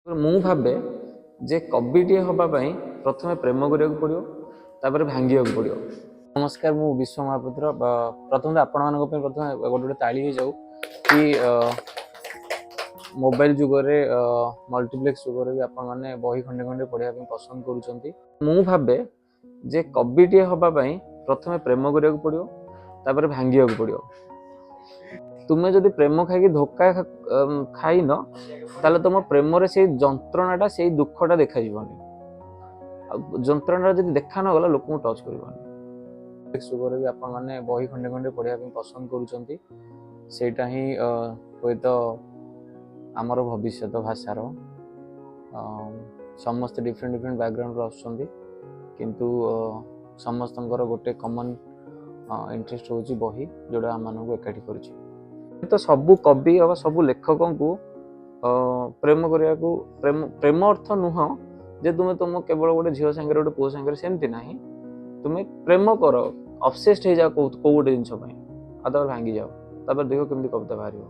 ମୁଁ ଭାବେ ଯେ କବିଟିଏ ହେବା ପାଇଁ ପ୍ରଥମେ ପ୍ରେମ କରିବାକୁ ପଡ଼ିବ, ତାପରେ ଭାଙ୍ଗିବାକୁ ପଡ଼ିବ। ନମସ୍କାର, ମୁଁ ବିଶ୍ୱ ମହାପାତ୍ର। ପ୍ରଥମେ ଆପଣମାନଙ୍କ ପାଇଁ ପ୍ରଥମେ ଗୋଟେ ତାଳି ହେଇଯାଉ କି ମୋବାଇଲ ଯୁଗରେ ମଲ୍ଟିପ୍ଲେକ୍ସ ଯୁଗରେ ବି ଆପଣମାନେ ବହି ଖଣ୍ଡେ ଖଣ୍ଡେ ପଢ଼ିବା ପାଇଁ ପସନ୍ଦ କରୁଛନ୍ତି। ମୁଁ ଭାବେ ଯେ କବିଟିଏ ହେବା ପାଇଁ ପ୍ରଥମେ ପ୍ରେମ କରିବାକୁ ପଡ଼ିବ, ତାପରେ ଭାଙ୍ଗିବାକୁ ପଡ଼ିବ। ତୁମେ ଯଦି ପ୍ରେମ ଖାଇକି ଧୋକା ଖାଇନ ତାହେଲେ ତୁମ ପ୍ରେମରେ ସେଇ ଯନ୍ତ୍ରଣାଟା, ସେଇ ଦୁଃଖଟା ଦେଖାଯିବନି। ଆଉ ଯନ୍ତ୍ରଣାଟା ଯଦି ଦେଖା ନ ଗଲା ଲୋକଙ୍କୁ ଟଚ୍ କରିବନି। ଯୁଗରେ ବି ଆପଣମାନେ ବହି ଖଣ୍ଡେ ଖଣ୍ଡେ ପଢ଼ିବା ପାଇଁ ପସନ୍ଦ କରୁଛନ୍ତି। ସେଇଟା ହିଁ ହୁଏତ ଆମର ଭବିଷ୍ୟତ ଭାଷାର। ସମସ୍ତେ ଡିଫରେଣ୍ଟ ବ୍ୟାକଗ୍ରାଉଣ୍ଡରୁ ଆସୁଛନ୍ତି, କିନ୍ତୁ ସମସ୍ତଙ୍କର ଗୋଟେ କମନ୍ ଇଣ୍ଟରେଷ୍ଟ ହେଉଛି ବହି, ଯେଉଁଟା ଆମମାନଙ୍କୁ ଏକାଠି କରୁଛି। ତ ସବୁ କବି ବା ସବୁ ଲେଖକଙ୍କୁ ପ୍ରେମ କରିବାକୁ, ପ୍ରେମ ଅର୍ଥ ନୁହଁ ଯେ ତୁମେ କେବଳ ଗୋଟେ ଝିଅ ସାଙ୍ଗରେ ଗୋଟେ ପୁଅ ସାଙ୍ଗରେ, ସେମିତି ନାହିଁ। ତୁମେ ପ୍ରେମ କର, ଅବସେସ୍ଡ ହେଇଯାଅ କୋଉ ଗୋଟେ ଜିନିଷ ପାଇଁ, ଆଉ ତାପରେ ଭାଙ୍ଗିଯାଅ, ତାପରେ ଦେଖ କେମିତି କବିତା ବାହାରିବ।